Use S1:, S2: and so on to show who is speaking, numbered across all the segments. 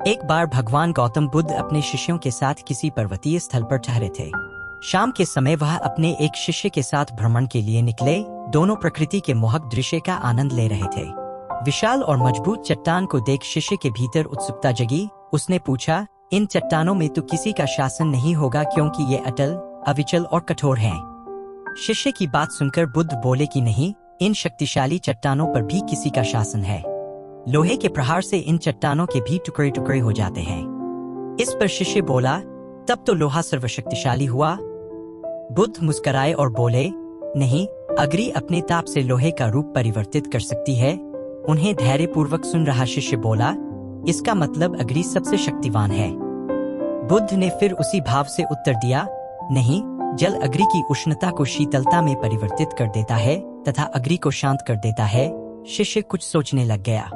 S1: एक बार भगवान गौतम बुद्ध अपने शिष्यों के साथ किसी पर्वतीय स्थल पर ठहरे थे। शाम के समय वह अपने एक शिष्य के साथ भ्रमण के लिए निकले। दोनों प्रकृति के मोहक दृश्य का आनंद ले रहे थे। विशाल और मजबूत चट्टान को देख शिष्य के भीतर उत्सुकता जगी। उसने पूछा, इन चट्टानों में तो किसी का शासन नहीं होगा क्योंकि ये अटल, अविचल और कठोर हैं। शिष्य की बात सुनकर बुद्ध बोले कि नहीं, इन शक्तिशाली चट्टानों पर भी किसी का शासन है। लोहे के प्रहार से इन चट्टानों के भी टुकड़े टुकड़े हो जाते हैं। इस पर शिष्य बोला, तब तो लोहा सर्वशक्तिशाली हुआ। बुद्ध मुस्कुराए और बोले, नहीं, अग्नि अपने ताप से लोहे का रूप परिवर्तित कर सकती है। उन्हें धैर्यपूर्वक सुन रहा शिष्य बोला, इसका मतलब अग्नि सबसे शक्तिवान है। बुद्ध ने फिर उसी भाव से उत्तर दिया, नहीं, जल अग्नि की उष्णता को शीतलता में परिवर्तित कर देता है तथा अग्नि को शांत कर देता है। शिष्य कुछ सोचने लग गया।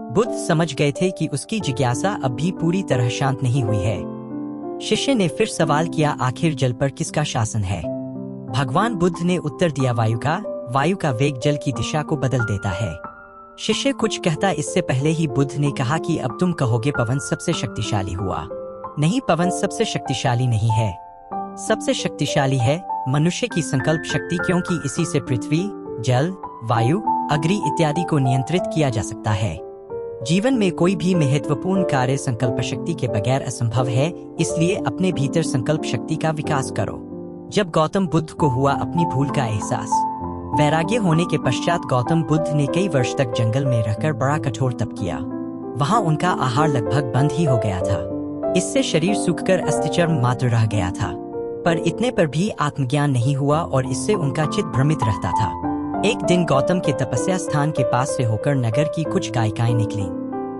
S1: बुद्ध समझ गए थे कि उसकी जिज्ञासा अब भी पूरी तरह शांत नहीं हुई है। शिष्य ने फिर सवाल किया, आखिर जल पर किसका शासन है? भगवान बुद्ध ने उत्तर दिया, वायु का। वायु का वेग जल की दिशा को बदल देता है। शिष्य कुछ कहता इससे पहले ही बुद्ध ने कहा कि अब तुम कहोगे पवन सबसे शक्तिशाली हुआ। नहीं, पवन सबसे शक्तिशाली नहीं है। सबसे शक्तिशाली है मनुष्य की संकल्प शक्ति, क्योंकि इसी से पृथ्वी, जल, वायु, अग्नि इत्यादि को नियंत्रित किया जा सकता है। जीवन में कोई भी महत्वपूर्ण कार्य संकल्प शक्ति के बगैर असंभव है, इसलिए अपने भीतर संकल्प शक्ति का विकास करो। जब गौतम बुद्ध को हुआ अपनी भूल का एहसास, वैराग्य होने के पश्चात गौतम बुद्ध ने कई वर्ष तक जंगल में रहकर बड़ा कठोर तप किया। वहाँ उनका आहार लगभग बंद ही हो गया था। इससे शरीर सूखकर अस्थिचर्म मात्र रह गया था। पर इतने पर भी आत्मज्ञान नहीं हुआ और इससे उनका चित्त भ्रमित रहता था। एक दिन गौतम के तपस्या स्थान के पास से होकर नगर की कुछ गायिकाएं निकलीं।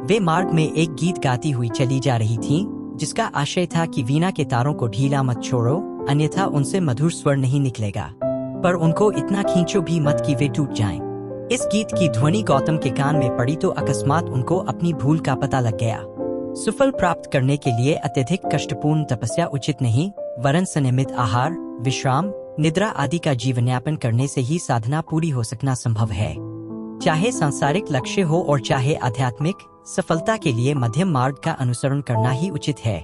S1: वे मार्ग में एक गीत गाती हुई चली जा रही थीं, जिसका आशय था कि वीणा के तारों को ढीला मत छोड़ो, अन्यथा उनसे मधुर स्वर नहीं निकलेगा। पर उनको इतना खींचो भी मत कि वे टूट जाएं। इस गीत की ध्वनि गौतम के कान में पड़ी तो अकस्मात उनको अपनी भूल का पता लग गया। सुफल प्राप्त करने के लिए अत्यधिक कष्टपूर्ण तपस्या उचित नहीं, वरन संयमित आहार, विश्राम, निद्रा आदि का जीवनयापन करने से ही साधना पूरी हो सकना संभव है। चाहे सांसारिक लक्ष्य हो और चाहे आध्यात्मिक, सफलता के लिए मध्यम मार्ग का अनुसरण करना ही उचित है।